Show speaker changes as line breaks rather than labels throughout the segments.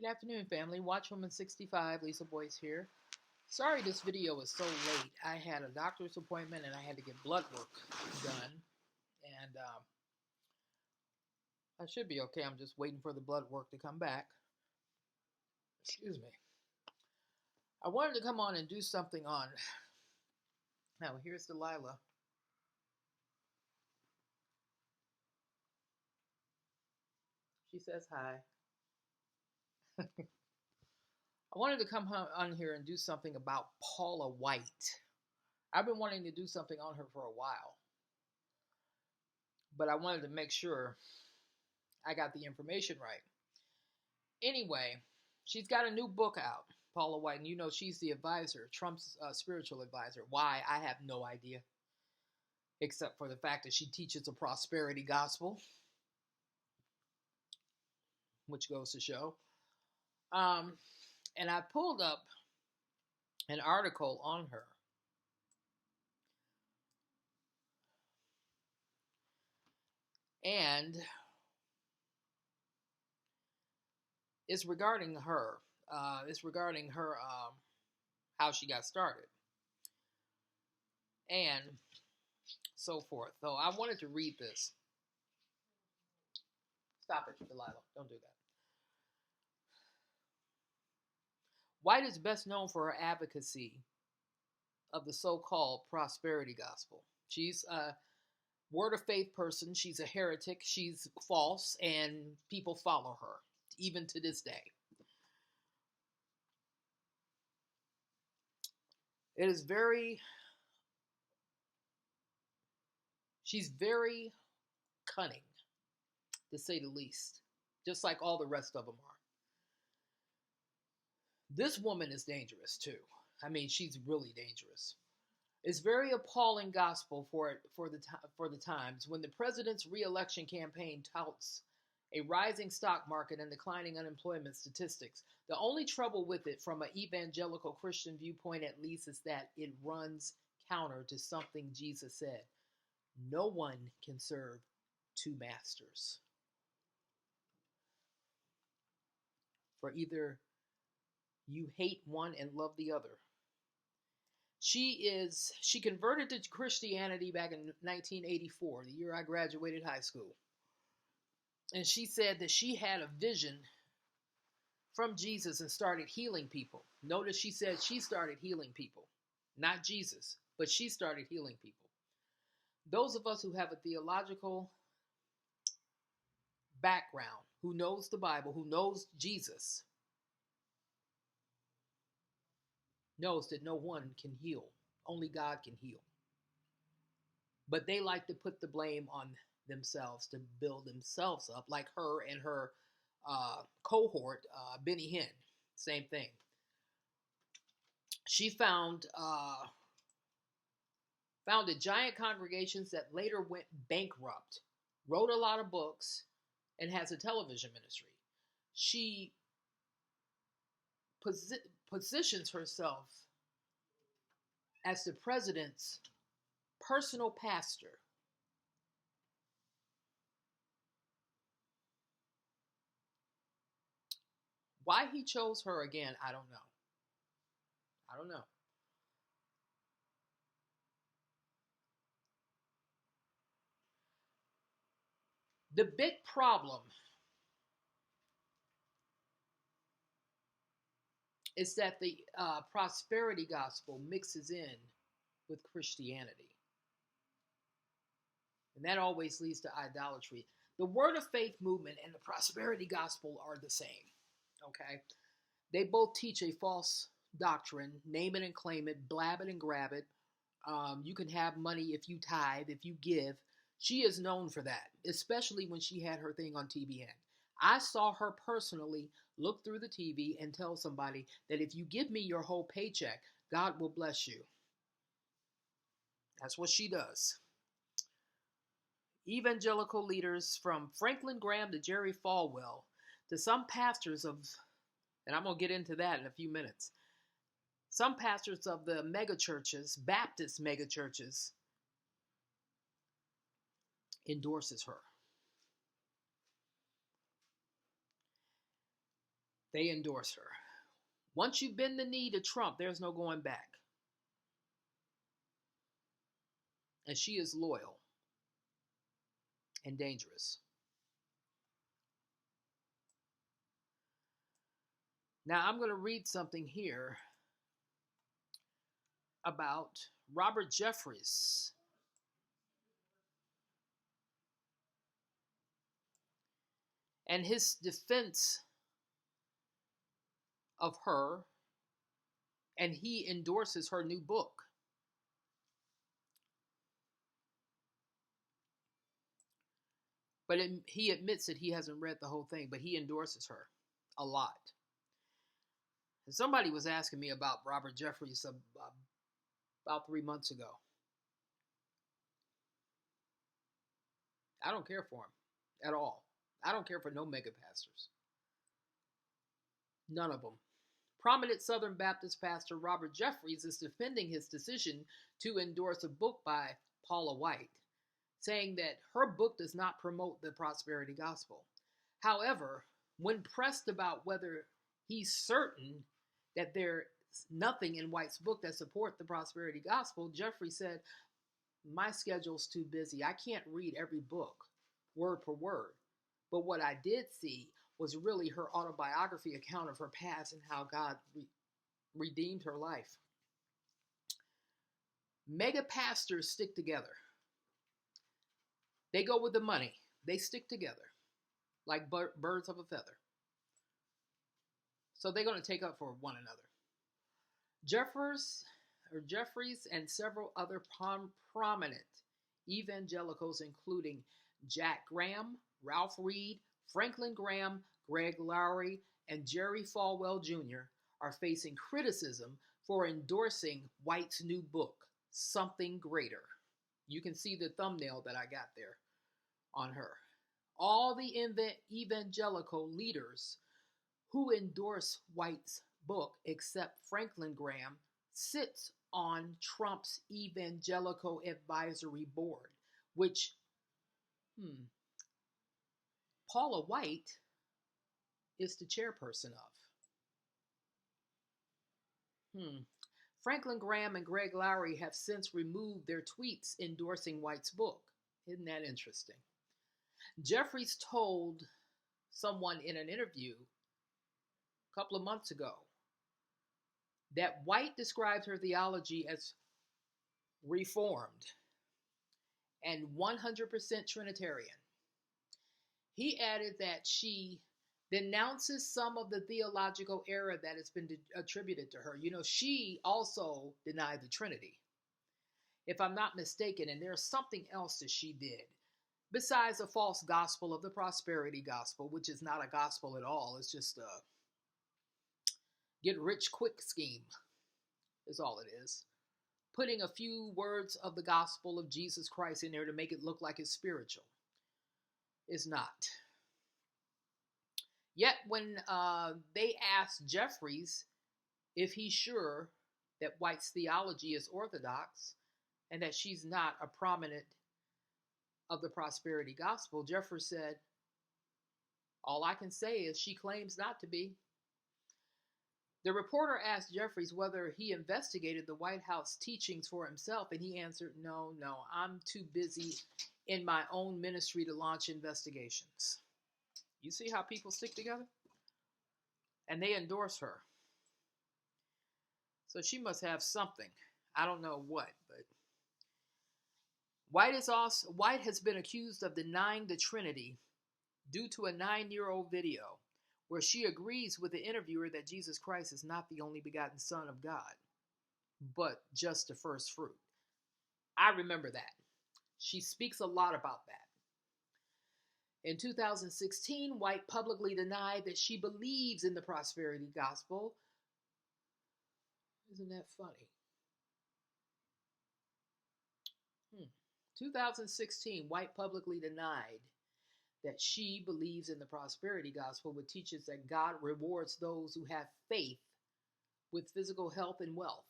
Good afternoon, family. Watchwoman 65, Lisa Boyce here. Sorry this video is so late. I had a doctor's appointment and I had to get blood work done. And I should be okay. I'm just waiting for the blood work to come back. Excuse me. I wanted to come on and do something on. Now, here's Delilah. She says hi. I wanted to come on here and do something about Paula White. I've been wanting to do something on her for a while, but I wanted to make sure I got the information right. Anyway, she's got a new book out, Paula White, and you know she's the advisor, Trump's spiritual advisor. Why? I have no idea, except for the fact that she teaches a prosperity gospel, which goes to show. And I pulled up an article on her. And it's regarding her. It's regarding her, how she got started. And so forth. So I wanted to read this. Stop it, Delilah. Don't do that. White is best known for her advocacy of the so-called prosperity gospel. She's a word of faith person. She's a heretic. She's false, and people follow her, even to this day. It is she's very cunning, to say the least, just like all the rest of them are. This woman is dangerous too. I mean, she's really dangerous. It's very appalling gospel for the times when the president's re-election campaign touts a rising stock market and declining unemployment statistics. The only trouble with it, from an evangelical Christian viewpoint at least, is that it runs counter to something Jesus said. No one can serve two masters. For either you hate one and love the other. She converted to Christianity back in 1984, the year I graduated high school. And she said that she had a vision from Jesus and started healing people. Notice she said she started healing people. Not Jesus, but she started healing people. Those of us who have a theological background, who knows the Bible, who knows Jesus, knows that no one can heal. Only God can heal. But they like to put the blame on themselves to build themselves up, like her and her cohort, Benny Hinn. Same thing. She founded giant congregations that later went bankrupt, wrote a lot of books, and has a television ministry. She positions herself as the president's personal pastor. Why he chose her again, I don't know. I don't know. The big problem is that the prosperity gospel mixes in with Christianity. And that always leads to idolatry. The word of faith movement and the prosperity gospel are the same. Okay? They both teach a false doctrine, name it and claim it, blab it and grab it. You can have money if you tithe, if you give. She is known for that, especially when she had her thing on TBN. I saw her personally look through the TV and tell somebody that if you give me your whole paycheck, God will bless you. That's what she does. Evangelical leaders from Franklin Graham to Jerry Falwell to some pastors of, and I'm going to get into that in a few minutes, some pastors of the megachurches, Baptist megachurches, endorses her. They endorse her. Once you bend the knee to Trump, there's no going back. And she is loyal and dangerous. Now, I'm going to read something here about Robert Jeffries. And his defense of her, and he endorses her new book. But he admits that he hasn't read the whole thing, but he endorses her a lot. And somebody was asking me about Robert Jeffries about 3 months ago. I don't care for him at all. I don't care for no mega pastors. None of them. Prominent Southern Baptist pastor Robert Jeffries is defending his decision to endorse a book by Paula White, saying that her book does not promote the prosperity gospel. However, when pressed about whether he's certain that there's nothing in White's book that supports the prosperity gospel, Jeffries said, "My schedule's too busy. I can't read every book word for word. But what I did see was really her autobiography account of her past and how God redeemed her life." Mega pastors stick together. They go with the money. They stick together like birds of a feather. So they're going to take up for one another. Jeffries and several other prominent evangelicals, including Jack Graham, Ralph Reed, Franklin Graham, Greg Laurie, and Jerry Falwell Jr., are facing criticism for endorsing White's new book, Something Greater. You can see the thumbnail that I got there on her. All the evangelical leaders who endorse White's book, except Franklin Graham, sits on Trump's Evangelical Advisory Board, which Paula White is the chairperson of. Franklin Graham and Greg Laurie have since removed their tweets endorsing White's book. Isn't that interesting? Jeffries told someone in an interview a couple of months ago that White described her theology as reformed and 100% Trinitarian. He added that she denounces some of the theological error that has been attributed to her. You know, she also denied the Trinity, if I'm not mistaken, and there's something else that she did. Besides a false gospel of the prosperity gospel, which is not a gospel at all. It's just a get rich quick scheme is all it is. Putting a few words of the gospel of Jesus Christ in there to make it look like it's spiritual. It's not. Yet when they asked Jeffries if he's sure that White's theology is orthodox and that she's not a prominent of the prosperity gospel, Jeffries said, "All I can say is she claims not to be." The reporter asked Jeffries whether he investigated the White House teachings for himself, and he answered, no, I'm too busy in my own ministry to launch investigations." You see how people stick together? And they endorse her. So she must have something. I don't know what, but White has been accused of denying the Trinity due to a 9-year-old video where she agrees with the interviewer that Jesus Christ is not the only begotten Son of God, but just the first fruit. I remember that. She speaks a lot about that. In 2016, White publicly denied that she believes in the prosperity gospel. Isn't that funny? 2016, White publicly denied that she believes in the prosperity gospel, which teaches that God rewards those who have faith with physical health and wealth.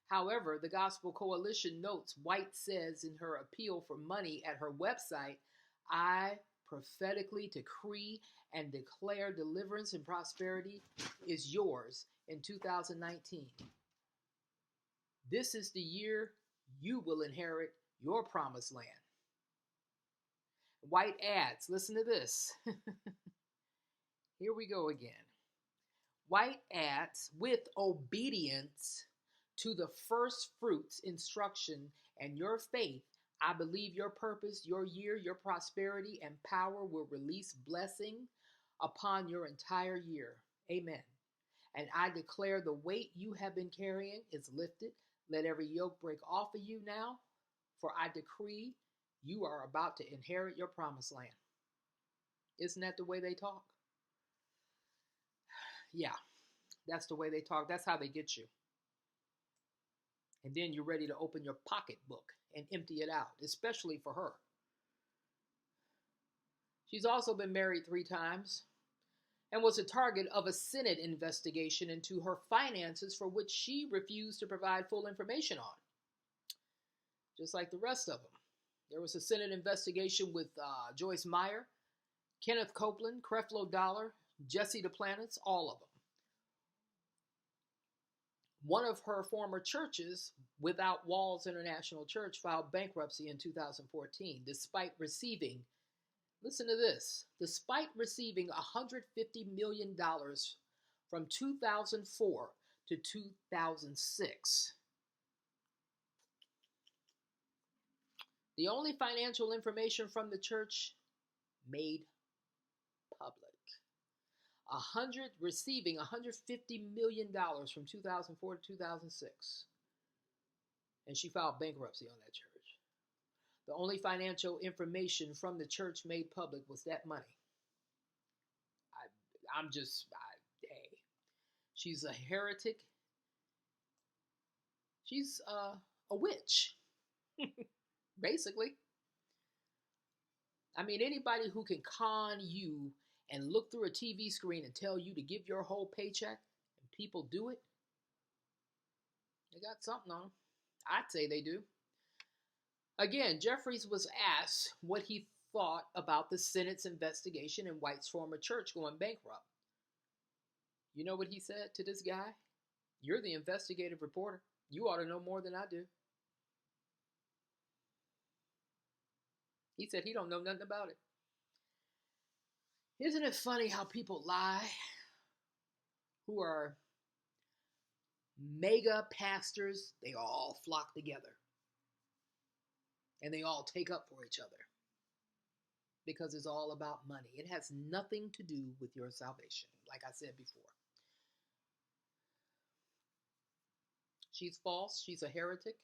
However, the Gospel Coalition notes White says in her appeal for money at her website, "I prophetically decree and declare deliverance and prosperity is yours in 2019. This is the year you will inherit your promised land. White ads, listen to this. Here we go again. White ads with obedience to the first fruits instruction and your faith. I believe your purpose, your year, your prosperity and power will release blessing upon your entire year. Amen. And I declare the weight you have been carrying is lifted. Let every yoke break off of you now, for I decree you are about to inherit your promised land. Isn't that the way they talk? Yeah, that's the way they talk. That's how they get you. And then you're ready to open your pocketbook and empty it out, especially for her. She's also been married 3 times and was a target of a Senate investigation into her finances for which she refused to provide full information on. Just like the rest of them. There was a Senate investigation with Joyce Meyer, Kenneth Copeland, Creflo Dollar, Jesse Duplantis, all of them. One of her former churches, Without Walls International Church, filed bankruptcy in 2014 despite receiving, listen to this, despite receiving $150 million from 2004 to 2006. The only financial information from the church made public. Receiving $150 million from 2004 to 2006. And she filed bankruptcy on that church. The only financial information from the church made public was that money. Hey. She's a heretic. She's a witch, basically. I mean, anybody who can con you and look through a TV screen and tell you to give your whole paycheck, and people do it, they got something on them. I'd say they do. Again, Jeffries was asked what he thought about the Senate's investigation in White's former church going bankrupt. You know what he said to this guy? You're the investigative reporter. You ought to know more than I do. He said he don't know nothing about it. Isn't it funny how people lie who are mega pastors? They all flock together. And they all take up for each other. Because it's all about money. It has nothing to do with your salvation, like I said before. She's false. She's a heretic.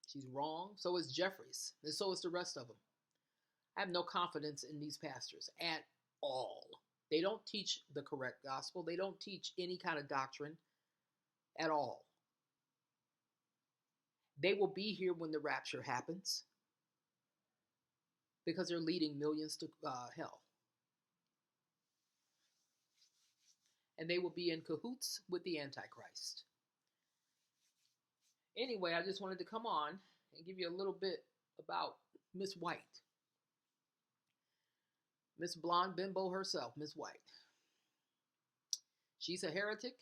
She's wrong. So is Jeffries. And so is the rest of them. I have no confidence in these pastors at all. They don't teach the correct gospel. They don't teach any kind of doctrine at all. They will be here when the rapture happens because they're leading millions to hell. And they will be in cahoots with the Antichrist. Anyway, I just wanted to come on and give you a little bit about Miss White. Miss Blonde Bimbo herself, Miss White. She's a heretic.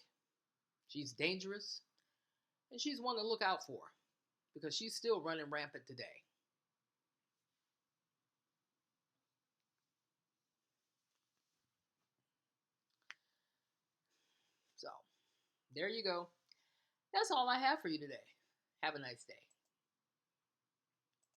She's dangerous. And she's one to look out for because she's still running rampant today. So, there you go. That's all I have for you today. Have a nice day.